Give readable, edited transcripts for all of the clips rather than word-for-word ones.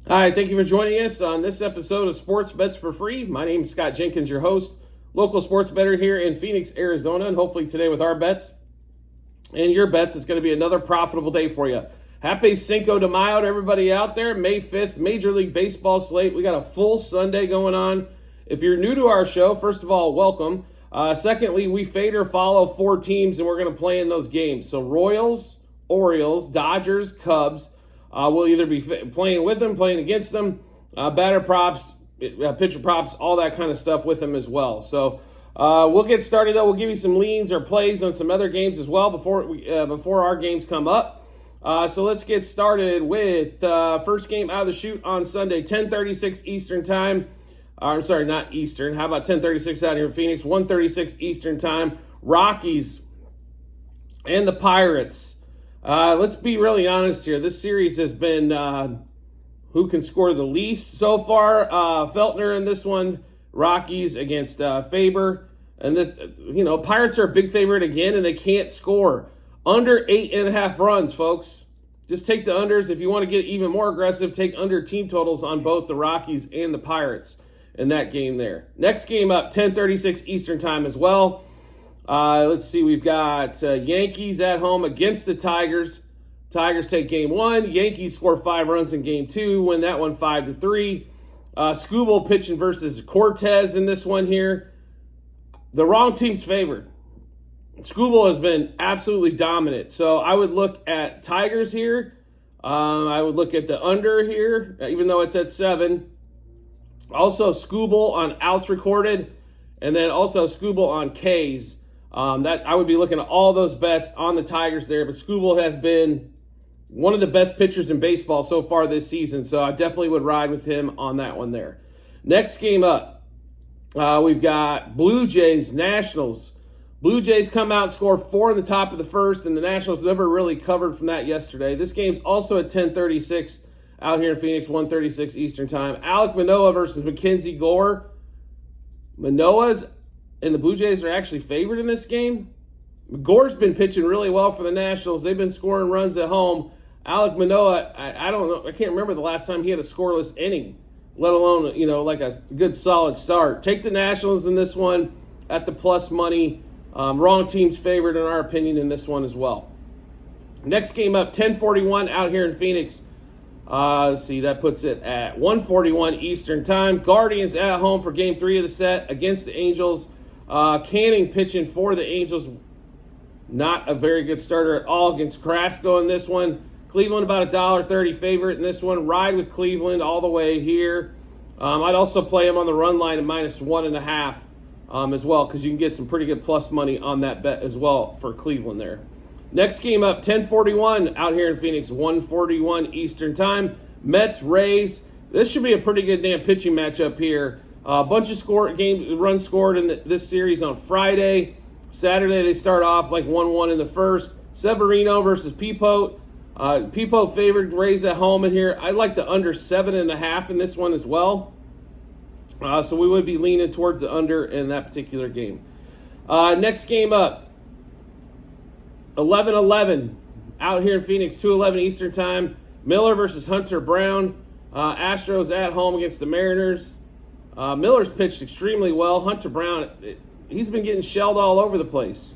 Hi, thank you for joining us on this episode of Sports Bets for Free. My name is Scott Jenkins, your host, local sports bettor here in Phoenix, Arizona, and hopefully today with our bets and your bets, it's going to be another profitable day for you. Happy Cinco de Mayo to everybody out there. May 5th, Major League Baseball slate. We got a full Sunday going on. If you're new to our show, first of all, welcome. Secondly, we fade or follow four teams, and we're going to play in those games. So Royals, Orioles, Dodgers, Cubs. We'll either be playing with them, playing against them, batter props, pitcher props, all that kind of stuff with them as well. So we'll get started, though. We'll give you some leans or plays on some other games as well before our games come up. So let's get started with first game out of the chute on Sunday, 10:36 Eastern time. I'm sorry, not Eastern. How about 10:36 out here in Phoenix? 1:36 Eastern time. Rockies and the Pirates. Let's be really honest here. This series has been who can score the least so far. Feltner in this one. Rockies against Faber. And this, Pirates are a big favorite again, and they can't score. Under 8.5 runs, folks. Just take the unders. If you want to get even more aggressive, take under team totals on both the Rockies and the Pirates in that game there. Next game up, 10:36 Eastern time as well. Let's see, we've got Yankees at home against the Tigers. Tigers take game one. Yankees score 5 runs in game two, win that one 5-3. Skubal pitching versus Cortez in this one here. The wrong team's favored. Skubal has been absolutely dominant. So I would look at Tigers here. I would look at the under here, even though it's at 7. Also Skubal on outs recorded, and then also Skubal on Ks. That I would be looking at all those bets on the Tigers there, but Skubal has been one of the best pitchers in baseball so far this season, so I definitely would ride with him on that one there. Next game up, we've got Blue Jays, Nationals. Blue Jays come out and score 4 in the top of the first, and the Nationals never really covered from that yesterday. This game's also at 10:36 out here in Phoenix, 1:36 Eastern time. Alek Manoah versus Mackenzie Gore. Manoah's and the Blue Jays are actually favored in this game. Gore's been pitching really well for the Nationals. They've been scoring runs at home. Alek Manoah, I don't know. I can't remember the last time he had a scoreless inning, let alone, like a good solid start. Take the Nationals in this one at the plus money. Wrong team's favored in our opinion in this one as well. Next game up, 10:41 out here in Phoenix. Let's see, that puts it at 1:41 Eastern time. Guardians at home for game 3 of the set against the Angels. Canning pitching for the Angels. Not a very good starter at all against Carrasco in this one. Cleveland about $1.30 favorite in this one. Ride with Cleveland all the way here. I'd also play him on the run line at -1.5 as well, because you can get some pretty good plus money on that bet as well for Cleveland there. Next game up, 10:41 out here in Phoenix, 1:41 Eastern time. Mets, Rays. This should be a pretty good damn pitching matchup here. A bunch of runs scored in this series on Friday. Saturday they start off like 1-1 in the first. Severino versus Peepo. Peepo favored, Rays at home in here. I like the under 7.5 in this one as well. So we would be leaning towards the under in that particular game. Next game up, 11:11 out here in Phoenix, 2:11 Eastern time. Miller versus Hunter Brown. Astros at home against the Mariners. Miller's pitched extremely well. Hunter Brown, he's been getting shelled all over the place.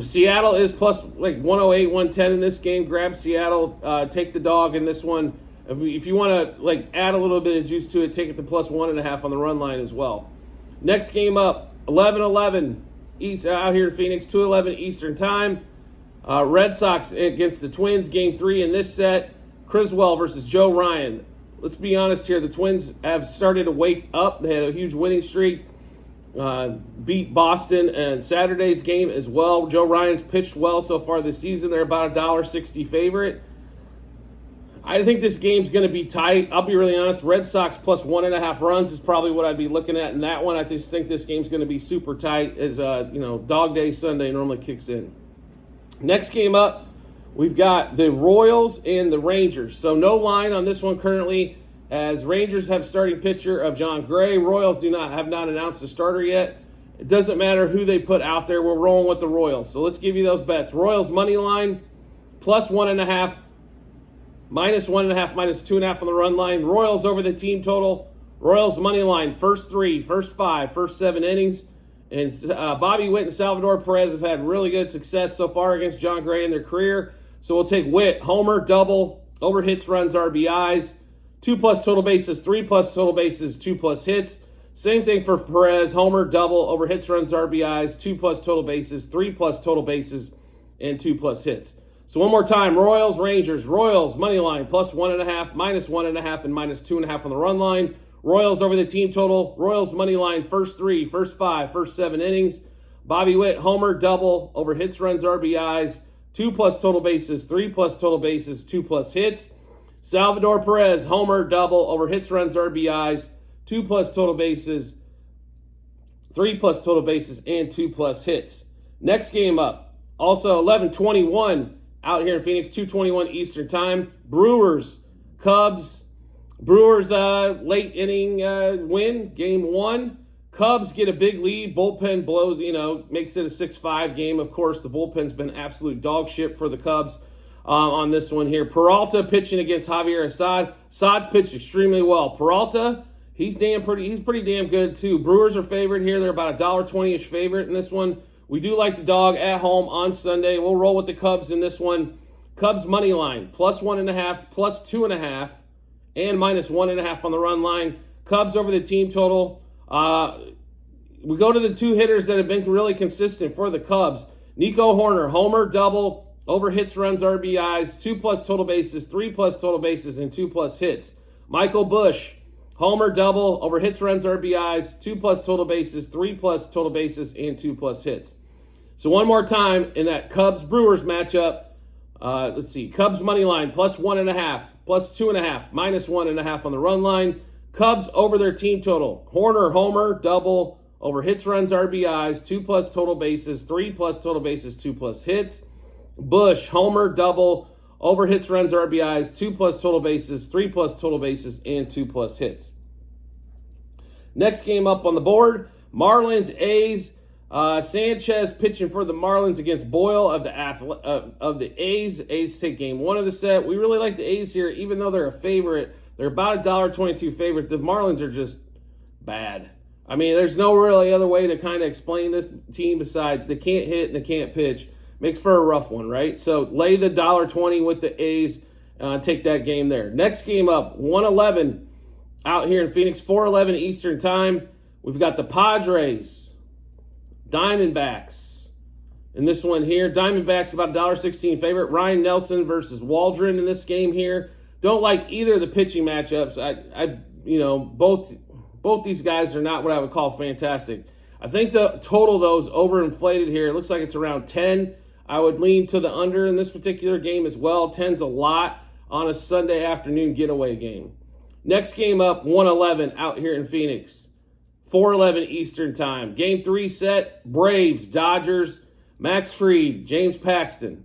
Seattle is plus like 108, 110 in this game. Grab Seattle. Take the dog in this one. If you want to add a little bit of juice to it, take it to plus 1.5 on the run line as well. Next game up, 11:11 East out here in Phoenix, 2:11 Eastern time. Red Sox against the Twins, game 3 in this set. Criswell versus Joe Ryan. Let's be honest here. The Twins have started to wake up. They had a huge winning streak. Beat Boston in Saturday's game as well. Joe Ryan's pitched well so far this season. They're about a $1.60 favorite. I think this game's going to be tight. I'll be really honest. Red Sox plus 1.5 runs is probably what I'd be looking at in that one. I just think this game's going to be super tight as, Dog Day Sunday normally kicks in. Next game up, we've got the Royals and the Rangers. So no line on this one currently, as Rangers have starting pitcher of John Gray. Royals have not announced a starter yet. It doesn't matter who they put out there. We're rolling with the Royals. So let's give you those bets. Royals money line, plus 1.5. minus 1.5, minus 2.5 on the run line. Royals over the team total. Royals money line, first 3, first 5, first 7 innings. And Bobby Witt and Salvador Perez have had really good success so far against John Gray in their career. So we'll take Witt, homer, double, over hits, runs, RBIs, 2+ total bases, 3+ total bases, 2+ hits. Same thing for Perez, homer, double, over hits, runs, RBIs, 2+ total bases, 3+ total bases, and 2+ hits. So one more time, Royals, Rangers. Royals, money line, plus 1.5, minus 1.5, and minus 2.5 on the run line. Royals over the team total. Royals money line, first 3, first 5, first 7 innings. Bobby Witt, homer, double, over hits, runs, RBIs, 2+ total bases, 3+ total bases, 2+ hits. Salvador Perez, homer, double, over hits, runs, RBIs, 2+ total bases, 3+ total bases, and 2+ hits. Next game up, also 11:21 out here in Phoenix, 2:21 Eastern Time. Brewers, Cubs. Brewers late inning win, game 1. Cubs get a big lead. Bullpen blows, makes it a 6-5 game. Of course, the bullpen's been absolute dog shit for the Cubs on this one here. Peralta pitching against Javier Assad. Assad's pitched extremely well. Peralta, he's pretty damn good too. Brewers are favored here. They're about a $1.20-ish favorite in this one. We do like the dog at home on Sunday. We'll roll with the Cubs in this one. Cubs money line, plus 1.5, plus 2.5. And minus 1.5 on the run line. Cubs over the team total. We go to the 2 hitters that have been really consistent for the Cubs. Nico Horner, homer, double, over hits, runs, RBIs, 2+ total bases, 3+ total bases, and 2+ hits. Michael Busch, homer, double, over hits, runs, RBIs, 2+ total bases, 3+ total bases, and 2+ hits. So one more time in that Cubs-Brewers matchup. Let's see. Cubs money line, plus 1.5. Plus 2.5, minus 1.5 on the run line. Cubs over their team total. Horner, homer, double, over hits, runs, RBIs, 2+ total bases, 3+ total bases, 2+ hits. Busch, homer, double, over hits, runs, RBIs, 2+ total bases, 3+ total bases, and 2+ hits. Next game up on the board, Marlins, A's. Sanchez pitching for the Marlins against Boyle of the A's. A's take game 1 of the set. We really like the A's here, even though they're a favorite. They're about a $1.22 favorite. The Marlins are just bad. I mean, there's no really other way to kind of explain this team besides they can't hit and they can't pitch. Makes for a rough one, right? So lay the $1.20 with the A's. Take that game there. Next game up, 1:11 out here in Phoenix, 4:11 Eastern Time. We've got the Padres. Diamondbacks. In this one here, Diamondbacks about $1.16 favorite. Ryan Nelson versus Waldron in this game here. Don't like either of the pitching matchups. Both these guys are not what I would call fantastic. I think the total, though, is overinflated here. It looks like it's around 10. I would lean to the under in this particular game as well. 10's a lot on a Sunday afternoon getaway game. Next game up, 1:11 out here in Phoenix. 4:11 Eastern Time. Game 3 set, Braves, Dodgers, Max Fried, James Paxton.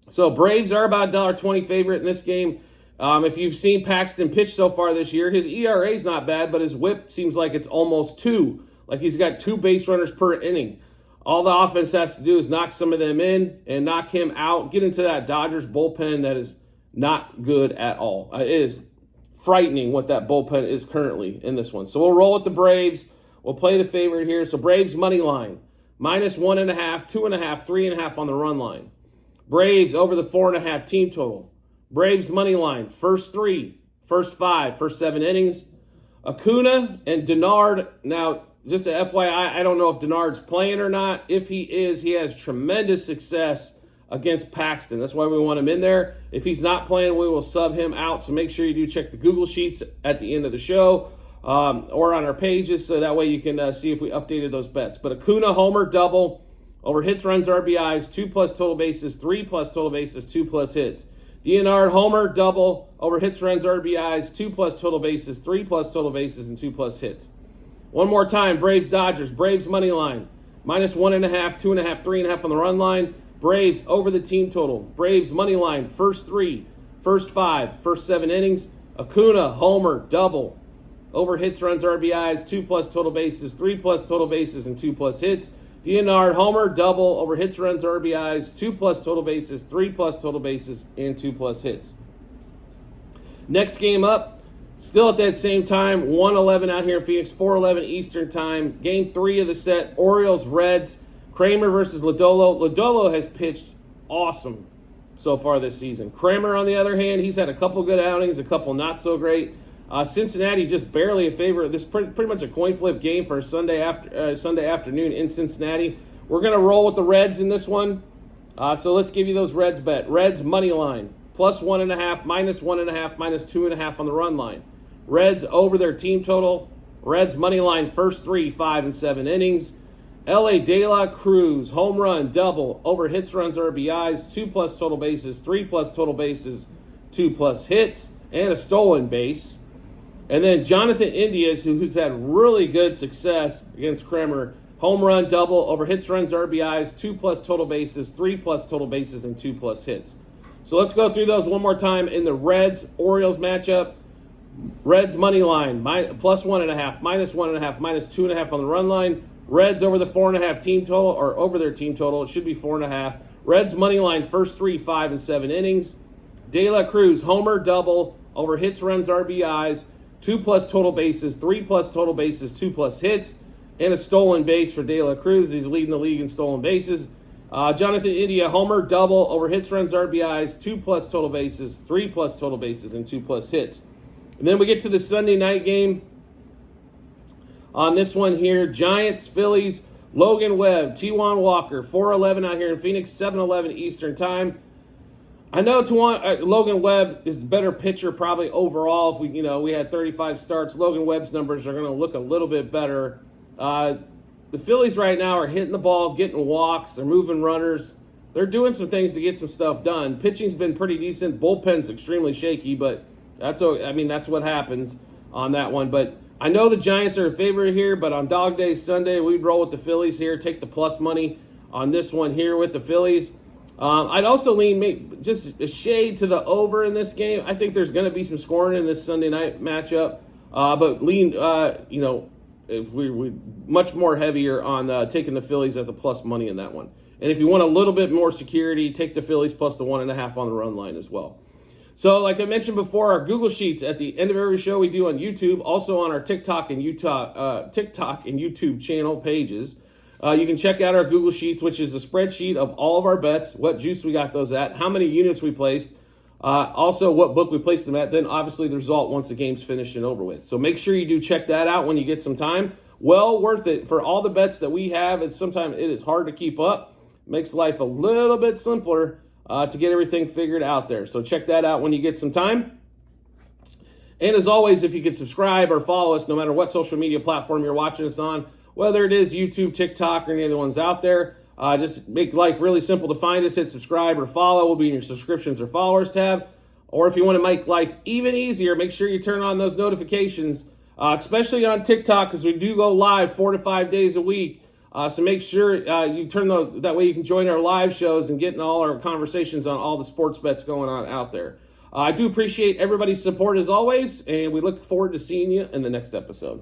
So Braves are about $1.20 favorite in this game. If you've seen Paxton pitch so far this year, his ERA is not bad, but his whip seems like it's almost 2. Like he's got 2 base runners per inning. All the offense has to do is knock some of them in and knock him out, get into that Dodgers bullpen that is not good at all. It is frightening what that bullpen is currently in this one. So we'll roll with the Braves. We'll play the favorite here. So Braves money line, minus 1.5, 2.5, 3.5 on the run line. Braves over the 4.5 team total. Braves money line, first 3, first 5, first 7 innings. Acuna and Denard. Now, just a FYI, I don't know if Denard's playing or not. If he is, he has tremendous success against Paxton. That's why we want him in there. If he's not playing, we will sub him out. So make sure you do check the Google Sheets at the end of the show or on our pages, so that way you can see if we updated those bets. But Acuna, homer, double, over hits, runs, RBIs, 2+ total bases, 3+ total bases, 2+ hits. Denard, homer, double, over hits, runs, RBIs, 2+ total bases, 3+ total bases, and 2+ hits. One more time, Braves, Dodgers. Braves money line, minus 1.5, 2.5, 3.5 on the run line. Braves over the team total. Braves money line, first 3, first 5, first 7 innings. Acuna, homer, double, over hits, runs, RBIs, 2+ total bases, 3+ total bases, and 2+ hits. Denard, homer, double, over hits, runs, RBIs, 2+ total bases, 3+ total bases, and 2+ hits. Next game up, still at that same time, 1:11 out here in Phoenix, 4:11 Eastern time. Game 3 of the set, Orioles-Reds, Kramer versus Lodolo. Lodolo has pitched awesome so far this season. Kramer, on the other hand, he's had a couple good outings, a couple not so great. Cincinnati just barely a favorite. This is pretty much a coin flip game for Sunday afternoon in Cincinnati. We're going to roll with the Reds in this one. So let's give you those Reds bet. Reds money line, plus 1.5, minus 1.5, minus 2.5 on the run line. Reds over their team total. Reds money line first 3, 5, and 7 innings. LA De La Cruz, home run, double, over hits, runs, RBIs, 2+ total bases, 3+ total bases, 2+ hits, and a stolen base. And then Jonathan Indias, who's had really good success against Kramer, home run, double, over hits, runs, RBIs, 2+ total bases, 3+ total bases, and 2+ hits. So let's go through those one more time in the Reds-Orioles matchup. Reds money line, plus 1.5, minus 1.5, minus 2.5 on the run line. Reds over the 4.5 team total, or over their team total. It should be 4.5. Reds money line first 3, 5, and 7 innings. De La Cruz, homer, double, over hits, runs, RBIs, 2+ total bases, 3+ total bases, 2+ hits, and a stolen base for De La Cruz. He's leading the league in stolen bases. Jonathan India, homer, double, over hits, runs, RBIs, 2+ total bases, 3+ total bases, and 2+ hits. And then we get to the Sunday night game. On this one here, Giants, Phillies, Logan Webb, T1 Walker, 4:11 out here in Phoenix, 7:11 Eastern time. I know Logan Webb is the better pitcher probably overall. If we had 35 starts, Logan Webb's numbers are going to look a little bit better. The Phillies right now are hitting the ball, getting walks, they're moving runners. They're doing some things to get some stuff done. Pitching's been pretty decent. Bullpen's extremely shaky, but that's what happens on that one. But I know the Giants are a favorite here, but on Dog Day Sunday, we'd roll with the Phillies here, take the plus money on this one here with the Phillies. I'd also lean just a shade to the over in this game. I think there's going to be some scoring in this Sunday night matchup, but lean, if we much more heavier on taking the Phillies at the plus money in that one. And if you want a little bit more security, take the Phillies plus the 1.5 on the run line as well. So, like I mentioned before, our Google Sheets at the end of every show we do on YouTube, also on our TikTok and YouTube channel pages. You can check out our Google Sheets, which is a spreadsheet of all of our bets, what juice we got those at, how many units we placed, also what book we placed them at, then obviously the result once the game's finished and over with. So make sure you do check that out when you get some time. Well worth it for all the bets that we have. And sometimes it is hard to keep up. Makes life a little bit simpler to get everything figured out there. So check that out when you get some time. And as always, if you could subscribe or follow us, no matter what social media platform you're watching us on, whether it is YouTube, TikTok, or any other ones out there, just make life really simple to find us. Hit subscribe or follow. We'll be in your subscriptions or followers tab. Or if you want to make life even easier, make sure you turn on those notifications, especially on TikTok, because we do go live 4 to 5 days a week. So make sure you turn those, that way you can join our live shows and get in all our conversations on all the sports bets going on out there. I do appreciate everybody's support as always, and we look forward to seeing you in the next episode.